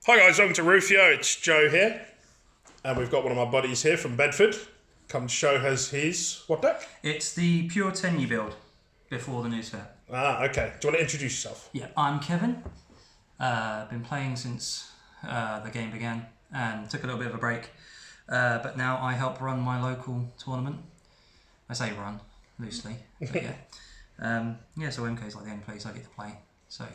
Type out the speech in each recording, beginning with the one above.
Hi guys, welcome to Rufio. It's Joe here, and we've got one of my buddies here from Bedford. Come to show us his what deck? It's the pure Tenyi build before the new set. Ah, okay. Do you want to introduce yourself? Yeah, I'm Kevin. Been playing since the game began and took a little bit of a break. But now I help run my local tournament. I say run loosely, but yeah. So MK is like the only place I get to play. So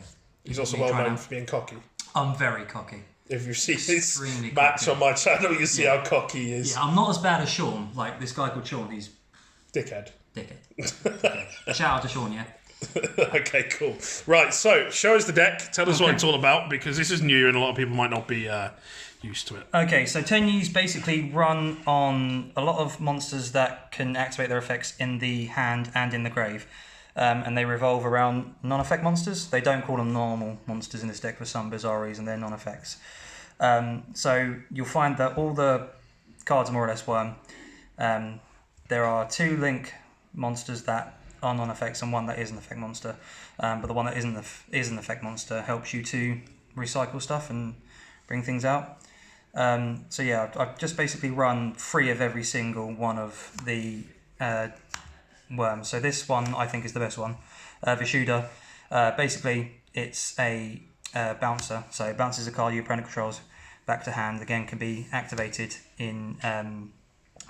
He's also well known for being cocky. I'm very cocky. If you see his Extremely match cocky. on my channel, you see how cocky he is. Yeah, I'm not as bad as Sean. Like this guy called Sean, he's Dickhead. dickhead. Shout out to Sean, yeah. Okay, cool. Right, so show us the deck. Tell us what it's all about, because this is new and a lot of people might not be used to it. Okay, so Tenyis basically run on a lot of monsters that can activate their effects in the hand and in the grave. And they revolve around non-effect monsters. They don't call them normal monsters in this deck for some bizarre reason. They're non-effects. So you'll find that all the cards are more or less worm. There are 2 link monsters that are non-effects and one that is an effect monster. But the one that is an effect monster helps you to recycle stuff and bring things out. So yeah, I've just basically run 3 of every single one of the worms. So this one I think is the best one. Vishuddha. Basically it's a bouncer. So it bounces a card your opponent controls back to hand. Again, can be activated in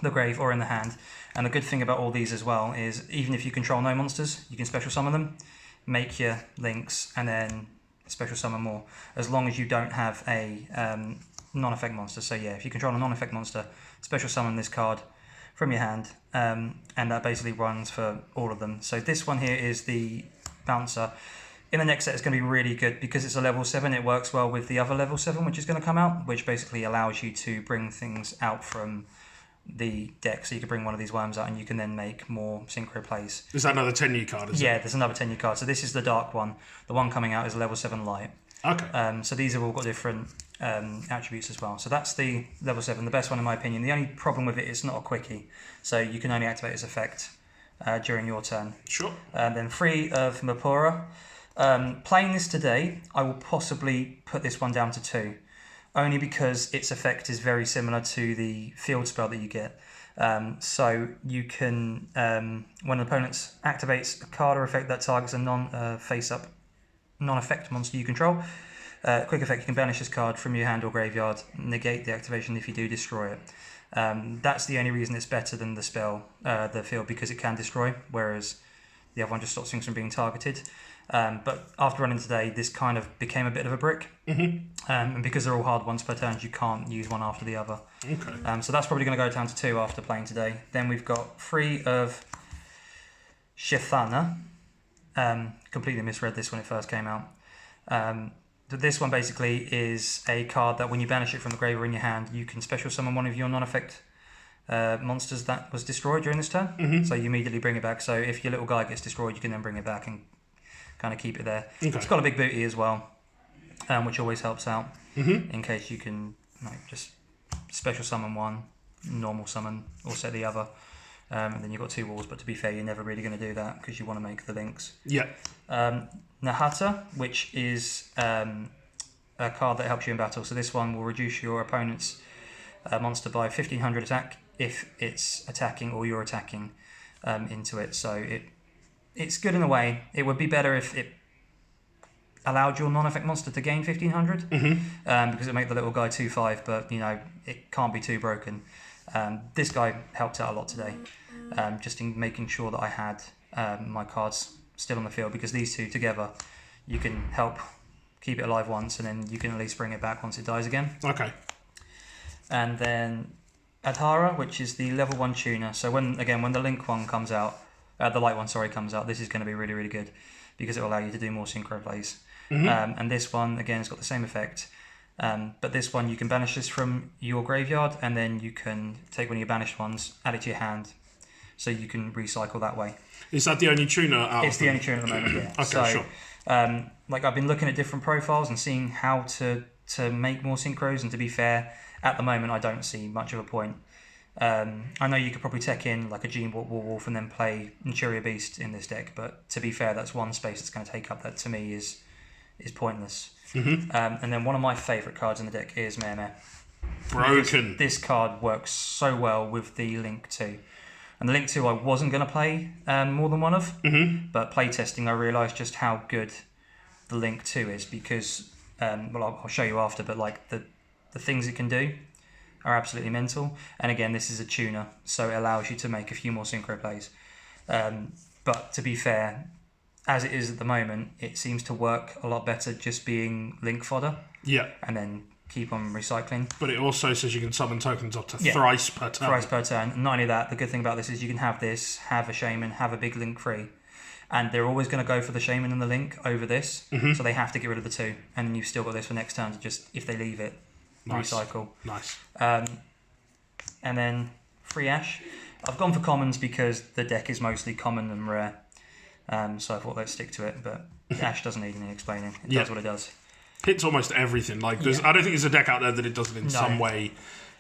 the grave or in the hand. And the good thing about all these as well is even if you control no monsters, you can special summon them, make your links, and then special summon more, as long as you don't have a non-effect monster. So yeah, if you control a non-effect monster, special summon this card from your hand, and that basically runs for all of them. So this one here is the bouncer. In the next set, it's going to be really good because it's a level 7. It works well with the other level 7, which is going to come out, which basically allows you to bring things out from the deck. So you can bring one of these worms out and you can then make more synchro plays. Is that another Tenyi card, is it? Yeah, there's another Tenyi card. So this is the dark one. The one coming out is a level 7 light. Okay. So these have all got different attributes as well. So that's the level 7, the best one in my opinion. The only problem with it is not a quickie. So you can only activate its effect during your turn. Sure. Then 3 of Mapura. Playing this today, I will possibly put this one down to 2. Only because its effect is very similar to the field spell that you get. So you can, when an opponent activates a card or effect that targets a non-face-up non-effect monster you control, quick effect, you can banish this card from your hand or graveyard, negate the activation if you do destroy it. That's the only reason it's better than the spell, the field, because it can destroy, whereas the other one just stops things from being targeted. But after running today, this kind of became a bit of a brick. And because they're all hard ones per turn, you can't use one after the other. Okay. So that's probably going to go down to 2 after playing today. Then we've got 3 of Shethana. Completely misread this when it first came out. This one basically is a card that when you banish it from the grave or in your hand, you can special summon one of your non-effect monsters that was destroyed during this turn. So you immediately bring it back. So if your little guy gets destroyed, you can then bring it back and kind of keep it there. Okay. It's got a big booty as well, which always helps out in case you can just special summon one, normal summon, or set the other. And then you've got 2 walls, but to be fair, you're never really going to do that because you want to make the links. Yeah. Nahata, which is a card that helps you in battle. So this one will reduce your opponent's monster by 1500 attack if it's attacking or you're attacking into it. So it's good in a way. It would be better if it allowed your non-effect monster to gain 1500 because it make the little guy 2/5, but it can't be too broken. This guy helped out a lot today, just in making sure that I had my cards still on the field, because these 2 together, you can help keep it alive once, and then you can at least bring it back once it dies again. Okay. And then Adhara, which is the level 1 tuner. So when the link one comes out, the light one, comes out, this is going to be really, really good because it will allow you to do more synchro plays. And this one, again, has got the same effect. But this one, you can banish this from your graveyard, and then you can take one of your banished ones, add it to your hand, so you can recycle that way. Is that the only tuner out? It's the only tuner at the moment, yeah. Okay, sure. I've been looking at different profiles and seeing how to make more synchros, and to be fair, at the moment, I don't see much of a point. I know you could probably tech in like a Gene Wolf and then play Manchuria Beast in this deck, but to be fair, that's one space that's going to take up. That to me is is pointless. And then one of my favourite cards in the deck is Mare. Broken. This card works so well with the Link 2. And the Link 2 I wasn't going to play more than one of, but playtesting I realised just how good the Link 2 is because, I'll show you after, but like the things it can do are absolutely mental. And again, this is a tuner, so it allows you to make a few more synchro plays. But to be fair, as it is at the moment, it seems to work a lot better just being Link fodder. Yeah. And then keep on recycling. But it also says you can summon tokens up to thrice per turn. Thrice per turn. And not only that, the good thing about this is you can have this, have a Shaman, have a big Link free. And they're always going to go for the Shaman and the Link over this. So they have to get rid of the two. And then you've still got this for next turn to just, if they leave it, recycle. Nice. And then free Ash. I've gone for commons because the deck is mostly common and rare. So I thought let's stick to it. But Ash doesn't need any explaining. It does what it does. Hits almost everything. Like I don't think there's a deck out there that it doesn't in some way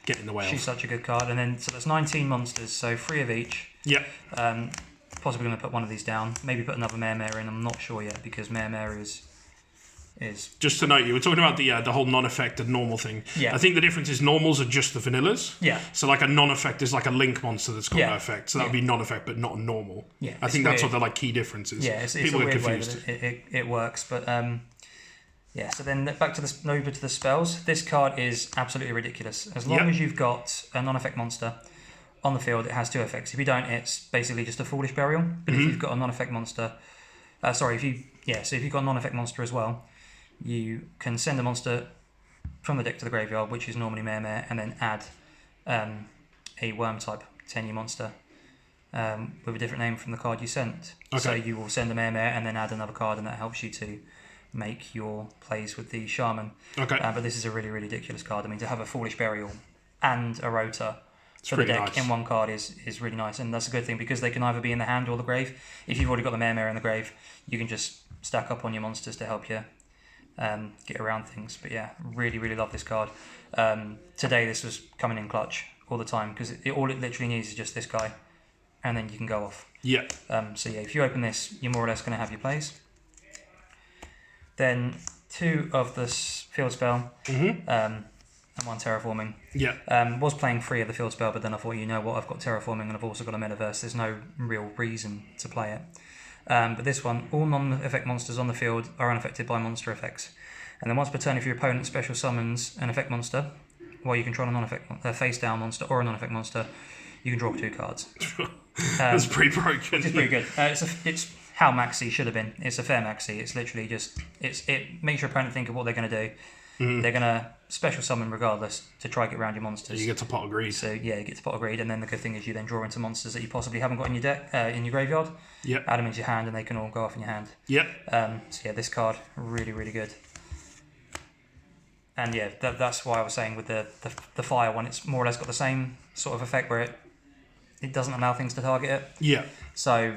get in the way of. She's such a good card. And then so that's 19 monsters, so 3 of each. Yep. Possibly going to put one of these down. Maybe put another Mare in. I'm not sure yet because Mare is. Just to note, you were talking about the whole non-effect and normal thing. Yeah. I think the difference is normals are just the vanillas. Yeah. So like a non-effect is like a Link monster that's got no Yeah. effect. So that would be non-effect, but not a normal. Yeah. I think that's what the key difference is. Yeah, it's People a get weird confused. way that it works, but so then back to over to the spells. This card is absolutely ridiculous. As long as you've got a non-effect monster on the field, it has 2 effects. If you don't, it's basically just a Foolish Burial. But if you've got a non-effect monster, so if you've got a non-effect monster as well, you can send a monster from the deck to the graveyard, which is normally Mare, and then add a worm type Tenyi monster with a different name from the card you sent. Okay. So you will send a Mare and then add another card, and that helps you to make your plays with the Shaman. Okay. But this is a really, really ridiculous card. I mean, to have a Foolish Burial and a Rota for the deck in one card is really nice, and that's a good thing because they can either be in the hand or the grave. If you've already got the Mare in the grave, you can just stack up on your monsters to help you get around things. But yeah, really, really love this card. Today this was coming in clutch all the time because all it literally needs is just this guy, and then you can go off. Yeah. So yeah, if you open this, you're more or less going to have your plays. Then 2 of this field spell, and 1 terraforming. Yeah. Was playing 3 of the field spell, but then I thought, you know what, I've got terraforming and I've also got a metaverse. There's no real reason to play it. But this one, all non-effect monsters on the field are unaffected by monster effects. And then once per turn, if your opponent special summons an effect monster, while you control a non-effect face-down monster or a non-effect monster, you can draw 2 cards. That's pretty broken. It's pretty good. It's how maxi should have been. It's a fair maxi. It's literally just it makes your opponent think of what they're going to do. They're going to special summon regardless to try and get around your monsters. You get to pot of greed. So yeah, you get to pot of greed, and then the good thing is you then draw into monsters that you possibly haven't got in your deck, in your graveyard. Yep. Add them into your hand, and they can all go off in your hand. Yep. So yeah, this card really, really good. And yeah, that's why I was saying with the fire one, it's more or less got the same sort of effect where it doesn't allow things to target it. Yeah. So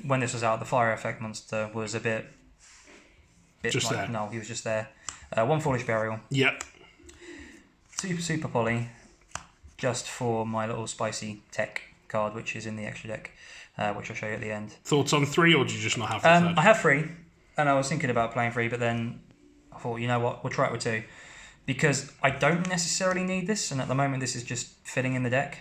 when this was out, the fire effect monster was a bit just like, there. no, he was just there. 1 Foolish Burial. Yep. Super poly, just for my little spicy tech card, which is in the extra deck, which I'll show you at the end. Thoughts on 3, or do you just not have the third? I have 3, and I was thinking about playing 3, but then I thought, you know what, we'll try it with 2. Because I don't necessarily need this, and at the moment this is just filling in the deck.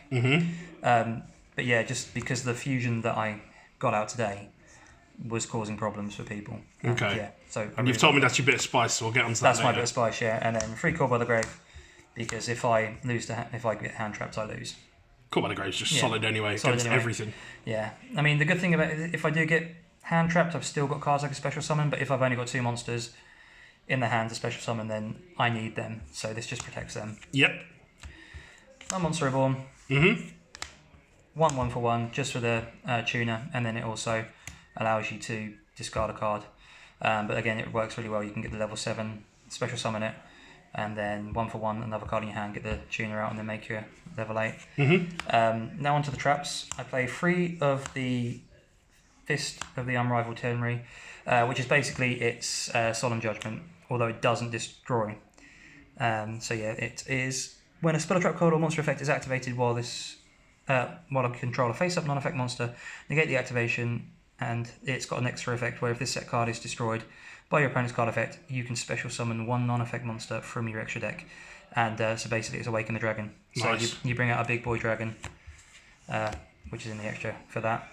But yeah, just because the fusion that I got out today was causing problems for people. Okay. Yeah. So And you've told me that's your bit of spice, so we'll get onto that that's later. my bit of spice, yeah. And then 3 Call by the Grave, because if I get hand trapped, I lose. Call by the Grave's just solid anyway, against everything. Yeah. I mean, the good thing about it, if I do get hand trapped, I've still got cards like a special summon, but if I've only got 2 monsters in the hand to special summon, then I need them. So this just protects them. Yep. 1 Monster Reborn. 1 for 1, just for the tuner, and then it also allows you to discard a card. But again, it works really well. You can get the level 7, special summon it, and then 1 for 1, another card in your hand, get the tuner out, and then make your level 8. Now onto the traps. I play 3 of the Fist of the Unrivaled Tenyi, which is basically its Solemn Judgment, although it doesn't destroy. So yeah, it is when a spell, trap card, or monster effect is activated while I control a face-up non-effect monster, negate the activation and it's got an extra effect where if this set card is destroyed by your opponent's card effect, you can special summon one non-effect monster from your extra deck. And so basically it's Awaken the Dragon. So Nice. you bring out a big boy dragon, which is in the extra for that.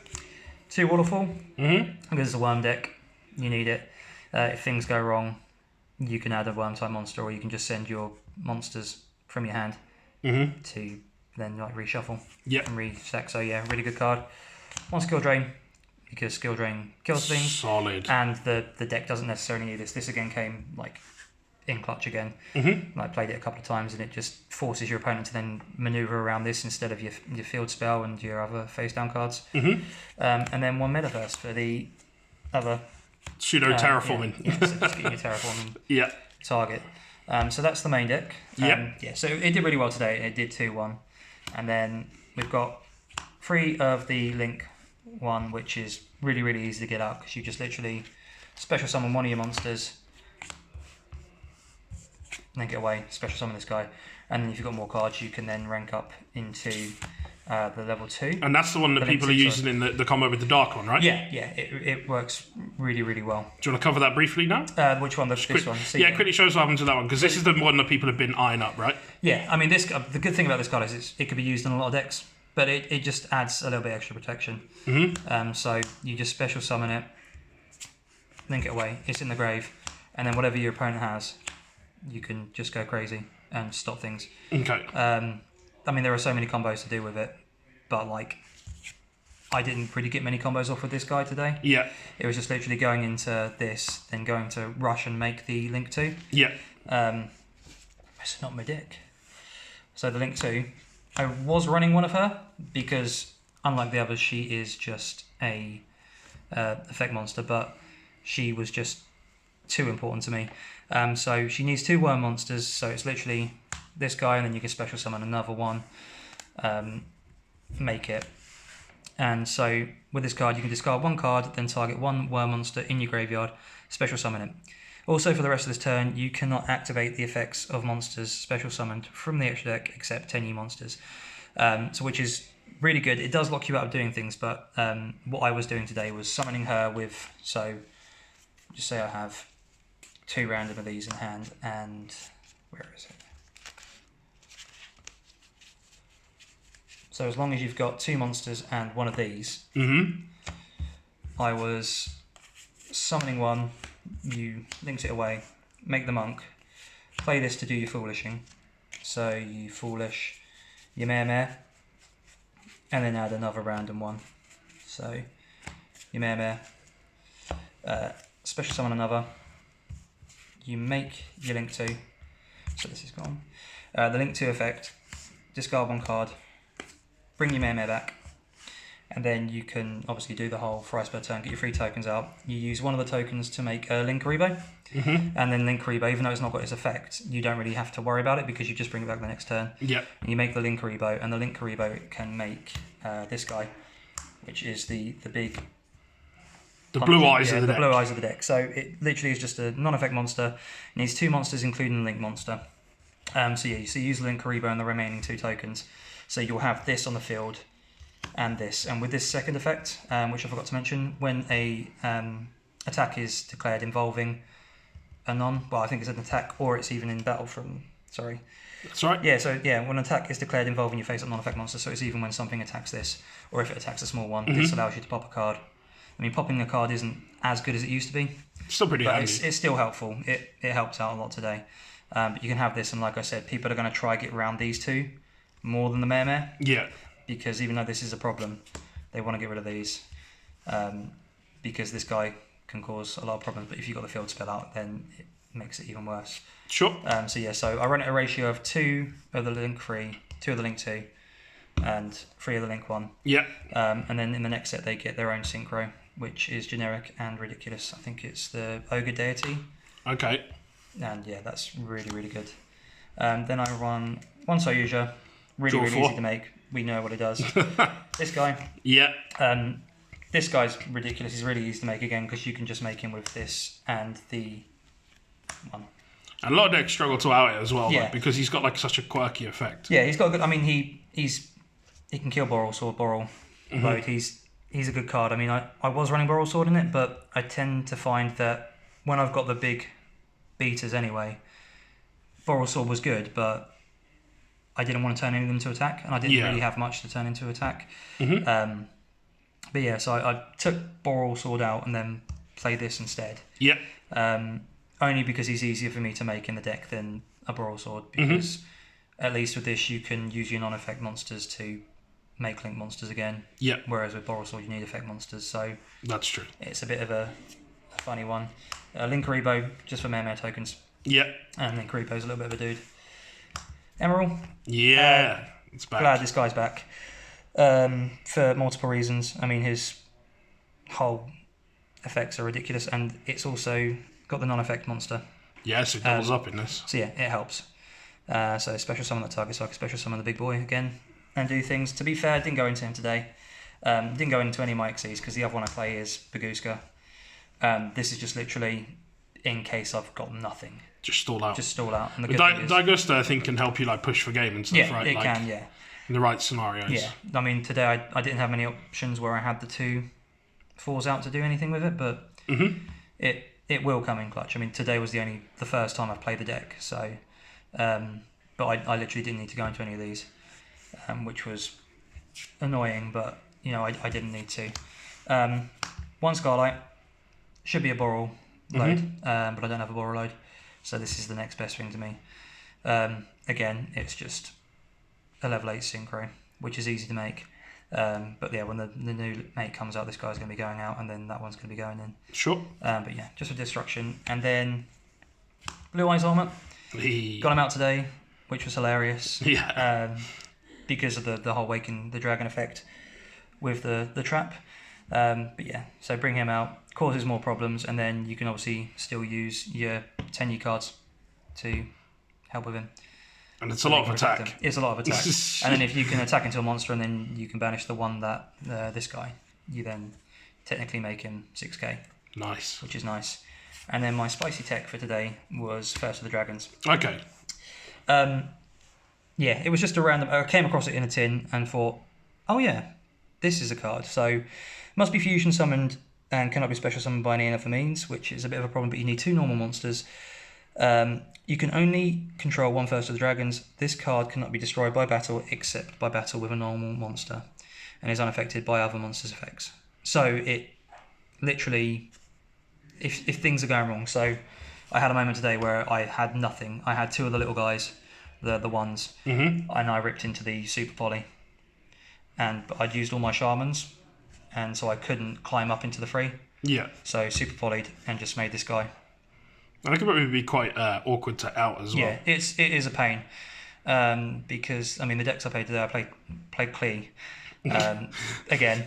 2 Waterfall, because it's a worm deck, you need it. If things go wrong, you can add a worm type monster, or you can just send your monsters from your hand to then like reshuffle and restack. So yeah, really good card. 1 Skill Drain, because Skill Drain kills things. Solid. And the deck doesn't necessarily need this. This again came like in clutch again. I played it a couple of times, and it just forces your opponent to then maneuver around this instead of your field spell and your other face down cards. And then 1 Metaverse for the other Pseudo terraforming. so just getting your terraforming target. So that's the main deck. So it did really well today. It did 2-1, and then we've got 3 of the Link one, which is really, really easy to get out because you just literally special summon one of your monsters, then get away, special summon this guy, and then if you've got more cards, you can then rank up into the level 2. And that's the one that people are using in the combo with the dark one, right? Yeah, it works really, really well. Do you want to cover that briefly now? Which one? This one? So, quickly show us what happens to that one, because this is the one that people have been eyeing up, right? Yeah, I mean, the good thing about this card is it could be used in a lot of decks, but it just adds a little bit extra protection. So you just special summon it, link it away, it's in the grave, and then whatever your opponent has, you can just go crazy and stop things. Okay. I mean, there are so many combos to do with it, but like, I didn't really get many combos off with this guy today. Yeah. It was just literally going into this, then going to rush and make the Link 2. Yeah. It's not my deck. So the Link 2, I was running one of her because, unlike the others, she is just a effect monster, but she was just too important to me. So she needs 2 worm monsters, so it's literally this guy, and then you can special summon another one, make it. And so with this card, you can discard 1 card, then target 1 worm monster in your graveyard, special summon it. Also, for the rest of this turn, you cannot activate the effects of monsters special summoned from the extra deck except Tenyi monsters, so which is really good. It does lock you out of doing things, but what I was doing today was summoning her with, so just say I have 2 random of these in hand, and where is it? So as long as you've got 2 monsters and 1 of these, I was summoning 1, you linked it away, make the monk, play this to do your foolishing. So you foolish your mare, and then add another random one. So your mare, special summon another, you make your Link 2, so this is gone. The Link 2 effect, discard 1 card, bring your mare back, and then you can obviously do the whole thrice per turn, get your 3 tokens out. You use one of the tokens to make a Link Rebo, and then Link Rebo, even though it's not got its effect, you don't really have to worry about it because you just bring it back the next turn. Yeah. And you make the Link Rebo, and the Link Rebo can make this guy, which is the big... The blue eyes of the deck. blue eyes of the deck. So it literally is just a non-effect monster. It needs 2 monsters, including the Link monster. So you use Link Rebo and the remaining 2 tokens. So you'll have this on the field, and this. And with this second effect, which I forgot to mention, when a attack is declared involving a well, I think it's an attack, or it's even in battle from... Sorry. That's right. Yeah, so yeah, when an attack is declared involving your face-up non-effect monster, so it's even when something attacks this, or if it attacks a small one, this allows you to pop a card. I mean, popping a card isn't as good as it used to be. Still pretty handy. It's still helpful. It helps out a lot today. But you can have this, and like I said, people are going to try get around these 2 more than the mare. Yeah. Because even though this is a problem, they want to get rid of these. Because this guy can cause a lot of problems, but if you've got the field spell out, then it makes it even worse. Sure. So I run at a ratio of 2 of the Link 3, 2 of the Link 2, and 3 of the Link 1. Yeah. And then in the next set, they get their own synchro, which is generic and ridiculous. I think it's the Ogre Deity. Okay. And yeah, that's really, really good. Then I run 1 Soyuja, really, really easy to make. We know what it does. This guy. Yeah. This guy's ridiculous. He's really easy to make again because you can just make him with this and the one. And a lot of decks struggle to out it as well, Yeah. because he's got like such a quirky effect. Yeah, he's got a good. I mean, he can kill Boral, Sword Boral, Load. He's he's a good card. I mean, I was running Boral Sword in it, but I tend to find that when I've got the big beaters anyway, Boral Sword was good, but I didn't want to turn any of them to attack, and I didn't really have much to turn into attack. But yeah, so I took Boral Sword out and then played this instead. Yep. Only because he's easier for me to make in the deck than a Boral Sword, because at least with this you can use your non-effect monsters to make link monsters again. Yep. Whereas with Boral Sword you need effect monsters, so that's true. It's a bit of a funny one. Link Karibo just for Mare tokens. Yep. And Link Karibo's a little bit of a dude. Emerald. Yeah, it's back. Glad this guy's back. For multiple reasons. I mean, his whole effects are ridiculous, and it's also got the non-effect monster. Yes, it doubles up in this. So yeah, it helps. So special summon that target, so I can special summon the big boy again and do things. To be fair, I didn't go into him today. Didn't go into any of my XCs because the other one I play is Baguska. This is just literally in case I've got nothing. Just stall out. Just stall out. And the good thing is, Dagusta, I think, can help you like push for game and stuff, right? Yeah, it like, can, yeah. In the right scenarios. Yeah. I mean, today I didn't have many options where I had the 2 4s out to do anything with it, but it will come in clutch. I mean, today was the first time I've played the deck, so but I literally didn't need to go into any of these, which was annoying, but you know, I didn't need to. 1 Scarlight should be a Boral load, but I don't have a Boral load, so this is the next best thing to me. Again, it's just a level 8 synchro, which is easy to make. But yeah, when the new mate comes out, this guy's going to be going out, and then that one's going to be going in. Sure. But yeah, just for destruction. And then Blue Eyes Armor. Got him out today, which was hilarious. Yeah. Because of the whole Waking the Dragon effect with the trap. But yeah, so bring him out, causes more problems, and then you can obviously still use your Tenyi cards to help with him. And it's a lot of attack. It's a lot of attack. And then if you can attack into a monster and then you can banish the one that this guy, you then technically make him 6k. Nice. Which is nice. And then my spicy tech for today was First of the Dragons. Okay. Yeah, it was just a random... I came across it in a tin and thought, oh yeah, this is a card. So must be fusion summoned and cannot be special summoned by any other means, which is a bit of a problem, but you need 2 normal monsters. You can only control 1 First of the Dragons. This card cannot be destroyed by battle except by battle with a normal monster and is unaffected by other monsters' effects. So it literally, if things are going wrong, so I had a moment today where I had nothing. I had 2 of the little guys, the ones, and I ripped into the Super Poly, and I'd used all my Shamans, and so I couldn't climb up into the free. Yeah. So Super Poly'd and just made this guy. And it could probably be quite awkward to out as well. Yeah, it is a pain. Because, I mean, the decks I played today, I played Klee. Again.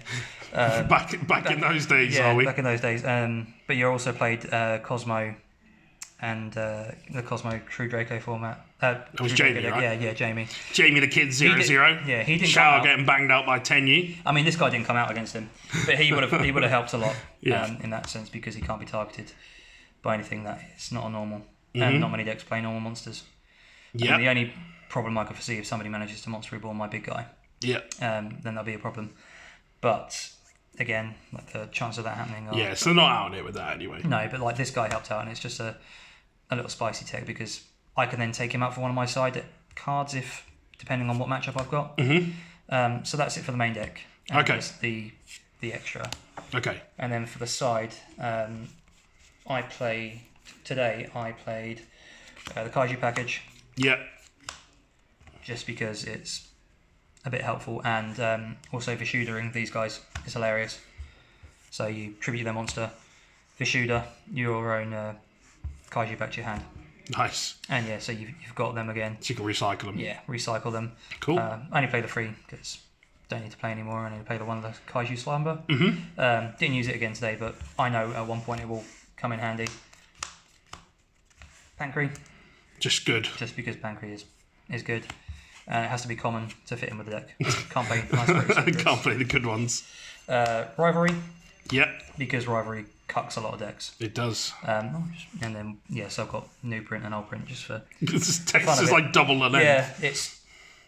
Back in those days, are we? Back in those days. But you also played Cosmo and the Cosmo True Draco format. It was Jamie, Draco, right? Yeah, Jamie. Jamie the Kid 0-0. Yeah, he didn't Shower getting banged out by Tenyi. I mean, this guy didn't come out against him, but he would have helped a lot Yeah. in that sense, because he can't be targeted by anything that is not a normal. And not many decks play normal monsters. Yeah. And the only problem I could foresee if somebody manages to monster reborn my big guy, Yeah. then there'll be a problem. But again, like the chance of that happening. Yeah, so they're not out on it with that anyway. No, but like this guy helped out, and it's just a little spicy tech, because I can then take him out for one of my side cards if depending on what matchup I've got. So that's it for the main deck. And Okay. there's the extra. Okay. And then for the side, I played the Kaiju package, Yeah. just because it's a bit helpful, and also Vishudaing these guys is hilarious. So you tribute their monster, Vishuda, your own Kaiju back to your hand. Nice. And yeah, so you've got them again. So you can recycle them. Yeah, recycle them. Cool. I only play the 3 because don't need to play anymore. I need to play the one of the Kaiju Slumber. Didn't use it again today, but I know at one point it will come in handy. Pancree. Just good. Just because Pancree is good. It has to be common to fit in with the deck. Can't play nice secrets. Can't play the good ones. Rivalry. Yep. Because Rivalry cucks a lot of decks. It does. And then, yeah, so I've got new print and old print just for... This text is like double the length. Yeah,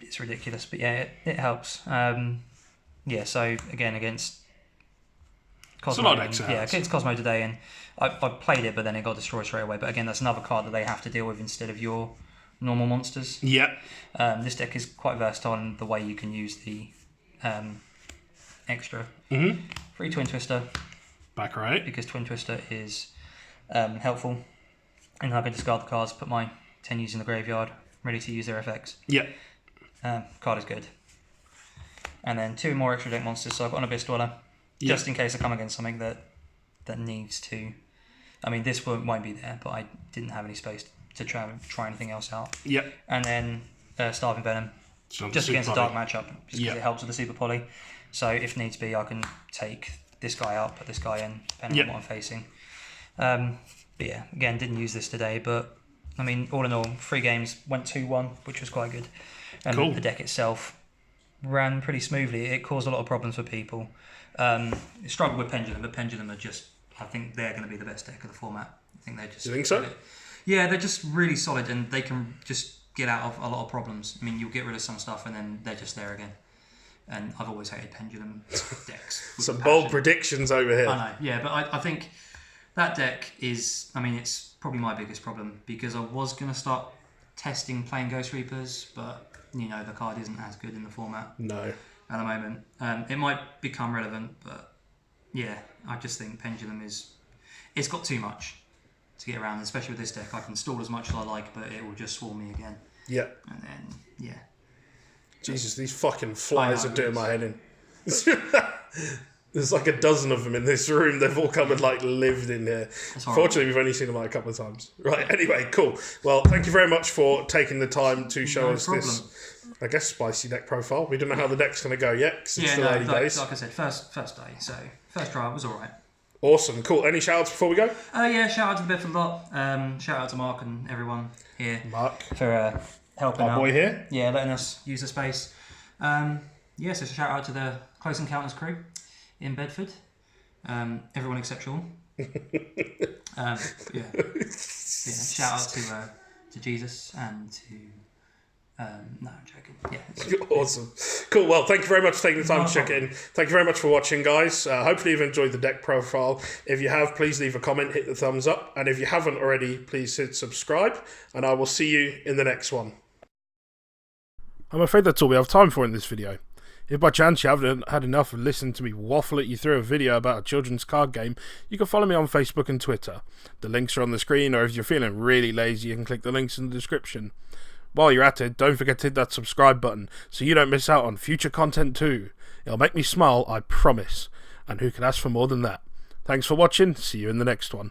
it's ridiculous, but yeah, it helps. Yeah, so again, against Cosmo. a lot of decks. Yeah, it's Cosmo today, and I played it, but then it got destroyed straight away. But again, that's another card that they have to deal with instead of your normal monsters. Yeah. This deck is quite versatile in the way you can use the extra. Free Twin Twister. Back right. Because Twin Twister is helpful. And I can discard the cards, put my Tenyis in the graveyard, ready to use their effects. Yeah. Card is good. And then 2 more extra deck monsters. So I've got an Abyss Dweller, just in case I come against something that needs to. I mean, this won't be there, but I didn't have any space to try anything else out. Yeah. And then Starving Venom, just against a dark matchup, just because it helps with the Super Poly. So if needs be, I can take this guy out, put this guy in, depending on what I'm facing. But yeah, again, didn't use this today, but I mean, all in all, 3 games went 2-1, which was quite good. And the deck itself ran pretty smoothly. It caused a lot of problems for people. It struggled with Pendulum, but Pendulum are just, I think they're going to be the best deck of the format. I think they're just. You think so? Yeah, they're just really solid, and they can just get out of a lot of problems. I mean, you'll get rid of some stuff, and then they're just there again. And I've always hated Pendulum decks. Some bold predictions over here. I know, yeah, but I think that deck is, I mean, it's probably my biggest problem, because I was going to start testing playing Ghost Reapers, but, you know, the card isn't as good in the format. No. At the moment. It might become relevant, but yeah, I just think Pendulum it's got too much to get around, especially with this deck. I can stall as much as I like, but it will just swarm me again. Yeah. And then, yeah. Jesus, these fucking flies are doing my head in. There's like a dozen of them in this room. They've all come and like lived in here. Fortunately, we've only seen them like a couple of times. Right, anyway, cool. Well, thank you very much for taking the time to show us this, I guess, spicy deck profile. We don't know how the deck's going to go yet, because it's still early days. Like I said, first day, so first trial was alright. Awesome, cool. Any shout-outs before we go? Yeah, shout out to the Bedford lot. Shout out to Mark and everyone here. Mark. For helping out. Our boy here. Yeah, letting us use the space. So shout out to the Close Encounters crew in Bedford. Everyone except Sean. Shout out to Jesus and to. No, I'm joking. Yeah. Awesome. Cool. Well, thank you very much for taking the time to check in. Thank you very much for watching, guys. Hopefully you've enjoyed the deck profile. If you have, please leave a comment, hit the thumbs up. And if you haven't already, please hit subscribe. And I will see you in the next one. I'm afraid that's all we have time for in this video. If by chance you haven't had enough of listening to me waffle at you through a video about a children's card game, you can follow me on Facebook and Twitter. The links are on the screen, or if you're feeling really lazy, you can click the links in the description. While you're at it, don't forget to hit that subscribe button so you don't miss out on future content too. It'll make me smile, I promise. And who could ask for more than that? Thanks for watching, see you in the next one.